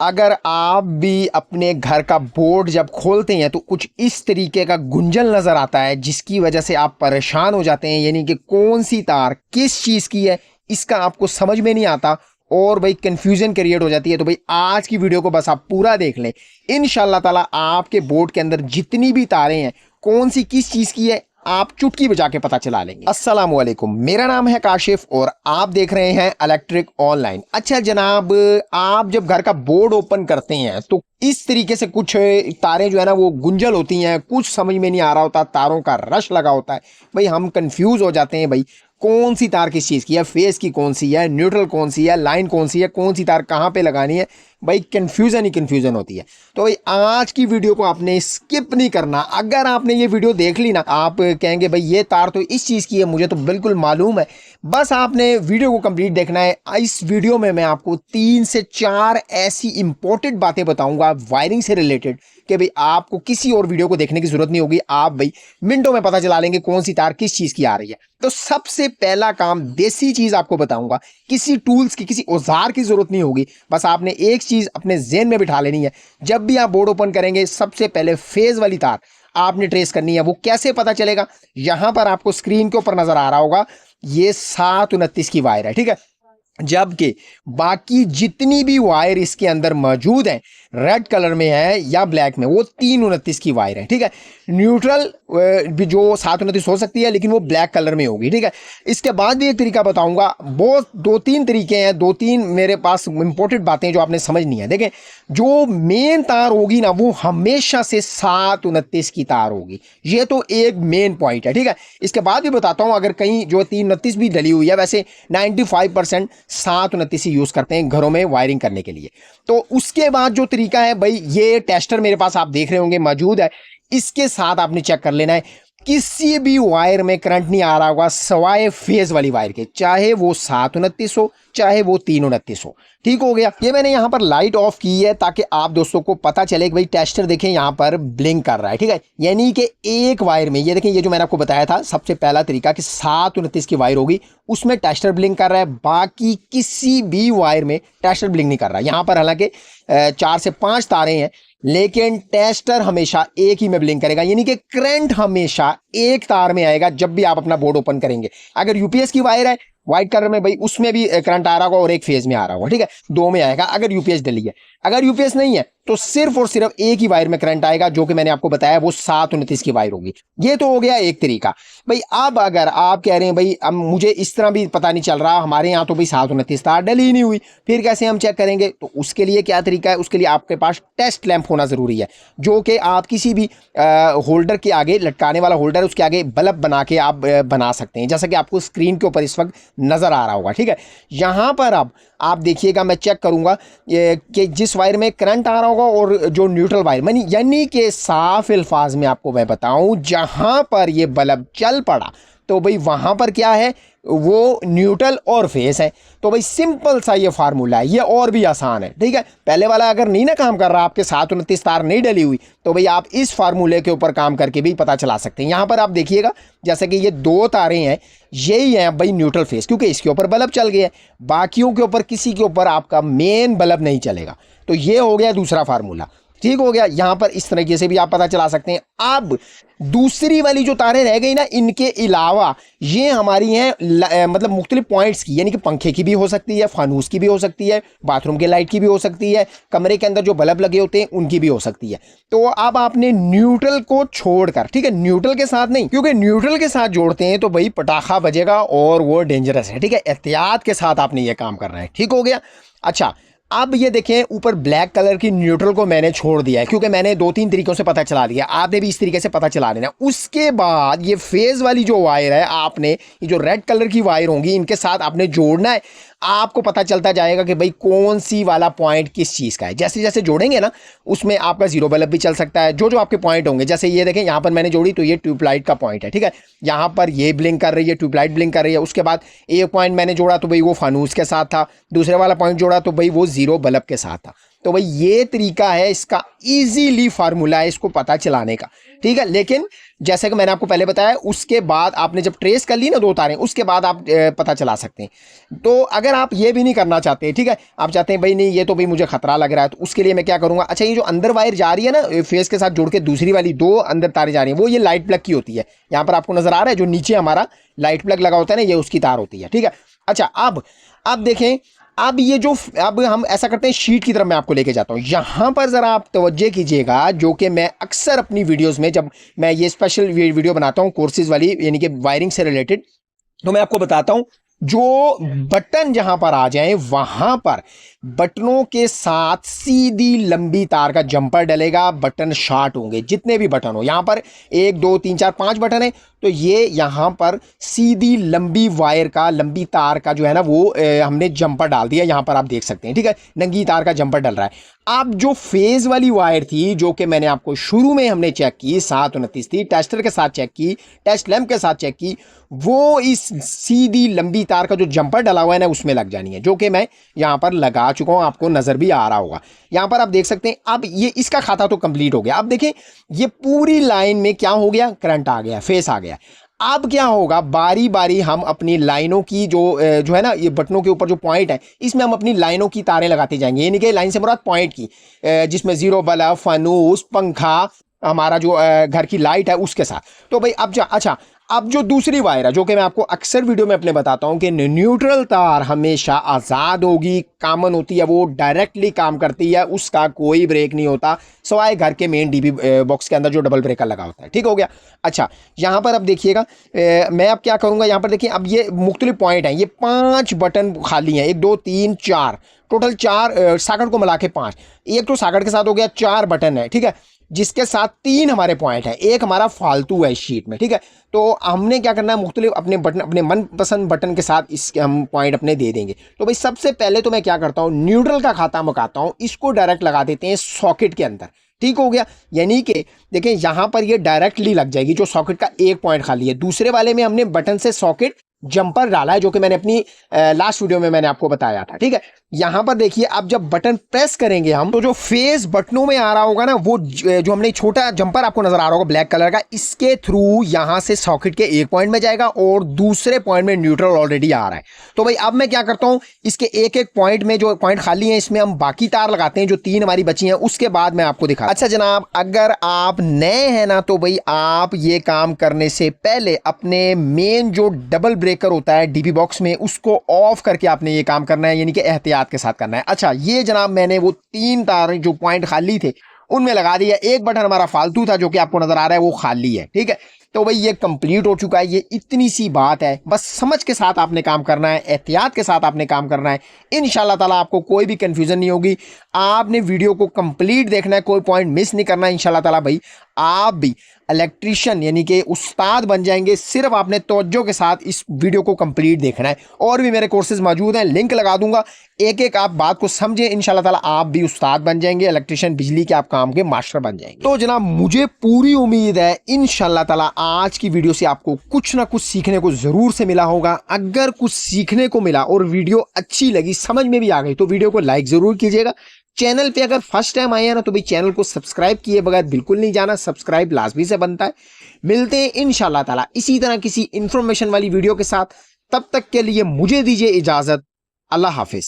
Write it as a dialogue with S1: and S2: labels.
S1: अगर आप भी अपने घर का बोर्ड जब खोलते हैं तो कुछ इस तरीके का गुंजन नज़र आता है जिसकी वजह से आप परेशान हो जाते हैं, यानी कि कौन सी तार किस चीज़ की है इसका आपको समझ में नहीं आता और भाई कंफ्यूजन क्रिएट हो जाती है। तो भाई आज की वीडियो को बस आप पूरा देख लें, इंशाल्लाह ताला आपके बोर्ड के अंदर जितनी भी तारें हैं कौन सी किस चीज़ की है आप चुटकी बजा के पता चला लेंगे। अस्सलाम वालेकुम, मेरा नाम है काशिफ और आप देख रहे हैं इलेक्ट्रिक ऑनलाइन। अच्छा जनाब, आप जब घर का बोर्ड ओपन करते हैं तो इस तरीके से कुछ तारें जो है ना वो गुंजल होती हैं, कुछ समझ में नहीं आ रहा होता, तारों का रश लगा होता है। भाई हम कंफ्यूज हो जाते हैं, भाई कौन सी तार किस चीज़ की है, फेस की कौन सी है, न्यूट्रल कौन सी है, लाइन कौन सी है, कौन सी तार कहाँ पे लगानी है। भाई कंफ्यूजन ही कंफ्यूजन होती है। तो भाई आज की वीडियो को आपने स्किप नहीं करना। अगर आपने ये वीडियो देख ली ना, आप कहेंगे भाई ये तार तो इस चीज़ की है, मुझे तो बिल्कुल मालूम है। बस आपने वीडियो को कंप्लीट देखना है। इस वीडियो में मैं आपको 3 से 4 ऐसी इंपॉर्टेंट बातें बताऊंगा वायरिंग से रिलेटेड कि भाई आपको किसी और वीडियो को देखने की जरूरत नहीं होगी। आप भाई मिनटों में पता चला लेंगे कौन सी तार किस चीज़ की आ रही है। तो सबसे पहला काम, देसी चीज़ आपको बताऊंगा, किसी टूल्स की, किसी औजार की जरूरत नहीं होगी। बस आपने एक चीज़ अपने ज़हन में बिठा लेनी है, जब भी आप बोर्ड ओपन करेंगे सबसे पहले फेज वाली तार आपने ट्रेस करनी है। वो कैसे पता चलेगा? यहां पर आपको स्क्रीन के ऊपर नजर आ रहा होगा, ये 729 की वायर है, ठीक है। जबकि बाकी जितनी भी वायर इसके अंदर मौजूद है, रेड कलर में है या ब्लैक में, वो 329 की वायर है, ठीक है। न्यूट्रल भी जो 729 हो सकती है लेकिन वो ब्लैक कलर में होगी, ठीक है। इसके बाद भी एक तरीका बताऊंगा, बहुत 2-3 तरीके हैं, 2-3 मेरे पास इंपॉर्टेंट बातें जो आपने समझनी है। देखें, जो मेन तार होगी ना वो हमेशा से 729 की तार होगी, ये तो एक मेन पॉइंट है, ठीक है। इसके बाद भी बताता हूं, अगर कहीं जो 329 भी डली हुई है, वैसे 95% 729 ही यूज करते हैं घरों में वायरिंग करने के लिए। तो उसके बाद जो तरीका है, भाई ये टेस्टर मेरे पास आप देख रहे होंगे मौजूद है, इसके साथ आपने चेक कर लेना है किसी भी वायर में करंट नहीं आ रहा होगा सवाए फेज वाली वायर के, चाहे वो 729 हो चाहे वो 329 हो। ठीक हो गया। ये मैंने यहाँ पर लाइट ऑफ की है ताकि आप दोस्तों को पता चले कि भाई टेस्टर देखें यहाँ पर ब्लिंक कर रहा है, ठीक है। यानी कि एक वायर में, ये देखें, ये जो मैंने आपको बताया था सबसे पहला तरीका कि 729 की वायर होगी उसमें टेस्टर ब्लिंक कर रहा है, बाकी किसी भी वायर में टेस्टर ब्लिंक नहीं कर रहा। यहाँ पर हालांकि 4 से 5 तारें हैं लेकिन टेस्टर हमेशा एक ही में ब्लिंक करेगा, यानी कि करंट हमेशा एक तार में आएगा जब भी आप अपना बोर्ड ओपन करेंगे। अगर यूपीएस की वायर है व्हाइट कलर में, भाई उसमें भी करंट आ रहा होगा और एक फेज में आ रहा होगा, ठीक है, दो में आएगा अगर यूपीएस डली है। अगर यूपीएस नहीं है तो सिर्फ और सिर्फ एक ही वायर में करंट आएगा, जो कि मैंने आपको बताया वो 729 की वायर होगी। ये तो हो गया एक तरीका। भाई अब अगर आप कह रहे हैं भाई अब मुझे इस तरह भी पता नहीं चल रहा, हमारे यहाँ तो भाई 729 तार डली ही नहीं हुई, फिर कैसे हम चेक करेंगे? तो उसके लिए क्या तरीका है? उसके लिए आपके पास टेस्ट लैंप होना जरूरी है, जो कि आप किसी भी होल्डर के आगे, लटकाने वाला होल्डर, उसके आगे बल्ब बना के आप बना सकते हैं, जैसा कि आपको स्क्रीन के ऊपर इस वक्त नजर आ रहा होगा, ठीक है। यहाँ पर अब आप देखिएगा, मैं चेक करूंगा कि जिस वायर में करंट आ रहा होगा और जो न्यूट्रल वायर, यानी कि साफ अल्फाज में आपको मैं बताऊं, जहां पर ये बल्ब चल पड़ा तो भाई वहां पर क्या है, वो न्यूट्रल और फेस है। तो भाई सिंपल सा ये फार्मूला है, ये और भी आसान है, ठीक है। पहले वाला अगर नहीं ना काम कर रहा, आपके 729 तार नहीं डली हुई, तो भाई आप इस फार्मूले के ऊपर काम करके भी पता चला सकते हैं। यहां पर आप देखिएगा, जैसे कि ये 2 तारें हैं, यही है भाई न्यूट्रल फेस, क्योंकि इसके ऊपर बल्ब चल गया है, बाकियों के ऊपर किसी के ऊपर आपका मेन बल्ब नहीं चलेगा। तो ये हो गया दूसरा फार्मूला, ठीक हो गया। यहां पर इस तरीके से भी आप पता चला सकते हैं। अब दूसरी वाली जो तारें रह गई ना, इनके अलावा ये हमारी हैं मतलब मुख्तलिफ पॉइंट्स की, यानी कि पंखे की भी हो सकती है, फानूस की भी हो सकती है, बाथरूम के लाइट की भी हो सकती है, कमरे के अंदर जो बल्ब लगे होते हैं उनकी भी हो सकती है। तो अब आपने न्यूट्रल को छोड़कर, ठीक है, न्यूट्रल के साथ नहीं, क्योंकि न्यूट्रल के साथ जोड़ते हैं तो भाई पटाखा बजेगा और वो डेंजरस है, ठीक है। एहतियात के साथ आपने ये काम करना है, ठीक हो गया। अच्छा, अब ये देखें, ऊपर ब्लैक कलर की न्यूट्रल को मैंने छोड़ दिया है, क्योंकि मैंने 2-3 तरीकों से पता चला लिया, आपने भी इस तरीके से पता चला लेना। उसके बाद ये फेज वाली जो वायर है, आपने ये जो रेड कलर की वायर होंगी इनके साथ आपने जोड़ना है। आपको पता चलता जाएगा कि भाई कौन सी वाला पॉइंट किस चीज़ का है। जैसे जैसे जोड़ेंगे ना, उसमें आपका जीरो बल्ब भी चल सकता है, जो जो आपके पॉइंट होंगे। जैसे ये देखें, यहाँ पर मैंने जोड़ी तो ये ट्यूबलाइट का पॉइंट है, ठीक है, यहाँ पर ये ब्लिंक कर रही है, ट्यूबलाइट ब्लिंक कर रही है। उसके बाद एक पॉइंट मैंने जोड़ा तो भाई वो फानूस के साथ था, दूसरे वाला पॉइंट जोड़ा तो भाई वो जीरो बल्ब के साथ था। तो भाई ये तरीका है इसका, इजीली फार्मूला है इसको पता चलाने का, ठीक है। लेकिन जैसे कि मैंने आपको पहले बताया, उसके बाद आपने जब ट्रेस कर ली ना 2 तारें, उसके बाद आप पता चला सकते हैं। तो अगर आप ये भी नहीं करना चाहते, ठीक है, आप चाहते हैं भाई नहीं ये तो भाई मुझे खतरा लग रहा है, तो उसके लिए मैं क्या करूंगा, अच्छा ये जो अंदर वायर जा रही है ना फेस के साथ जुड़ के, दूसरी वाली 2 अंदर तारें जा रही हैं, वो ये लाइट प्लग की होती है। यहाँ पर आपको नजर आ रहा है जो नीचे हमारा लाइट प्लग लगा होता है ना, ये उसकी तार होती है, ठीक है। अच्छा अब देखें, अब ये जो, अब हम ऐसा करते हैं, शीट की तरफ मैं आपको लेके जाता हूं। यहां पर जरा आप तवज्जो कीजिएगा, जो कि मैं अक्सर अपनी वीडियोस में, जब मैं ये स्पेशल वीडियो बनाता हूं कोर्सेज वाली, यानी कि वायरिंग से रिलेटेड, तो मैं आपको बताता हूं, जो बटन जहां पर आ जाएं वहां पर बटनों के साथ सीधी लंबी तार का जंपर डलेगा, बटन शॉर्ट होंगे, जितने भी बटन हो। यहां पर 1 2 3 4 5 बटन है, तो ये यहां पर सीधी लंबी वायर का, लंबी तार का जो है ना वो हमने जंपर डाल दिया। यहां पर आप देख सकते हैं, ठीक है, नंगी तार का जंपर डल रहा है। अब जो फेज वाली वायर थी, जो कि मैंने आपको शुरू में हमने चेक की, 729 थी, टेस्टर के साथ चेक की, टेस्ट लैंप के साथ चेक की, वो इस सीधी लंबी तार का जो जंपर डला हुआ है ना उसमें लग जानी है, जो कि मैं यहां पर लगा चुका हूं, आपको नजर भी आ रहा होगा। यहां पर आप देख सकते हैं। अब ये इसका खाता तो कंप्लीट हो गया। अब देखें ये पूरी लाइन में क्या हो गया, करंट आ गया, फेस आ गया। अब क्या होगा, बारी बारी हम अपनी लाइनों की जो है ना, ये बटनों के ऊपर जो पॉइंट है, इसमें हम अपनी लाइनों की तारें लगाते जाएंगे, यानी कि लाइन से मुराद पॉइंट की, जिसमें जीरो बल्ब, फनूस, पंखा, हमारा जो घर की लाइट है उसके साथ। तो भाई अब अच्छा, अब जो दूसरी वायर है, जो कि मैं आपको अक्सर वीडियो में अपने बताता हूं कि न्यूट्रल तार हमेशा आज़ाद होगी, कॉमन होती है, वो डायरेक्टली काम करती है, उसका कोई ब्रेक नहीं होता, सवाए घर के मेन डीबी बॉक्स के अंदर जो डबल ब्रेकर लगा होता है, ठीक हो गया। अच्छा यहां पर अब देखिएगा, मैं अब क्या करूंगा, यहां पर देखिए, अब ये मुख्तलिफ पॉइंट हैं, ये 5 बटन खाली हैं, 1 2 3 4, टोटल 4 सॉकेट को मिला के 5, एक तो सॉकेट के साथ हो गया, 4 बटन है, ठीक है, जिसके साथ 3 हमारे पॉइंट है, एक हमारा फालतू है इस शीट में, ठीक है। तो हमने क्या करना है, मुख्तलिफ अपने बटन, अपने मनपसंद बटन के साथ इसके हम पॉइंट अपने दे देंगे। तो भाई सबसे पहले तो मैं क्या करता हूँ, न्यूट्रल का खाता मुकाता हूँ, इसको डायरेक्ट लगा देते हैं सॉकेट के अंदर, ठीक हो गया। यानी कि देखें यहां पर ये डायरेक्टली लग जाएगी, जो सॉकेट का एक पॉइंट खाली है। दूसरे वाले में हमने बटन से सॉकेट जंपर डाला है, जो कि मैंने अपनी लास्ट वीडियो में मैंने आपको बताया था, ठीक है। यहां पर देखिए, अब जब बटन प्रेस करेंगे हम, तो जो फेस बटनों में आ रहा होगा ना, वो जो हमने छोटा जंपर आपको नजर आ रहा होगा ब्लैक कलर का, इसके थ्रू यहां से सॉकेट के एक पॉइंट में जाएगा और दूसरे पॉइंट में न्यूट्रल ऑलरेडी आ रहा है। तो भाई अब मैं क्या करता हूं, इसके एक एक पॉइंट में जो पॉइंट खाली है, इसमें हम बाकी तार लगाते हैं, जो 3 हमारी बची हैं, उसके बाद मैं आपको दिखा। अच्छा जनाब, अगर आप नए हैं ना, तो भाई आप ये काम करने से पहले अपने मेन जो डबल ब्रेकर होता है डीबी बॉक्स में, उसको ऑफ करके आपने ये काम करना है, यानी कि एहतियात के साथ करना है। अच्छा ये जनाब, मैंने वो 3 तार जो पॉइंट खाली थे उनमें लगा दिया, एक बटन हमारा फालतू था जो कि आपको नजर आ रहा है वो खाली है, ठीक है। तो भाई ये कंप्लीट हो चुका है, ये इतनी सी बात है, बस समझ के साथ आपने काम करना है, एहतियात के साथ आपने काम करना है, इंशाल्लाह ताला आपको कोई भी कंफ्यूजन नहीं होगी। आपने वीडियो को कंप्लीट देखना है, कोई पॉइंट मिस नहीं करना है, इंशाल्लाह ताला भाई आप भी इलेक्ट्रीशियन यानी कि उस्ताद बन जाएंगे। सिर्फ आपने तवज्जो के साथ इस वीडियो को कंप्लीट देखना है। और भी मेरे कोर्सेज मौजूद हैं, लिंक लगा दूंगा, एक एक आप बात को समझें, इंशाल्लाह ताला आप भी उस्ताद बन जाएंगे, इलेक्ट्रीशियन बिजली के आप काम के मास्टर बन जाएंगे। तो जनाब मुझे पूरी उम्मीद है इंशाल्लाह ताला आज की वीडियो से आपको कुछ ना कुछ सीखने को जरूर से मिला होगा। अगर कुछ सीखने को मिला और वीडियो अच्छी लगी, समझ में भी आ गई, तो वीडियो को लाइक जरूर कीजिएगा। चैनल पे अगर फर्स्ट टाइम आए हैं ना, तो भाई चैनल को सब्सक्राइब किए बगैर बिल्कुल नहीं जाना, सब्सक्राइब लाजमी से बनता है। मिलते हैं इंशाल्लाह ताला इसी तरह किसी इंफॉर्मेशन वाली वीडियो के साथ, तब तक के लिए मुझे दीजिए इजाजत। अल्लाह हाफिज।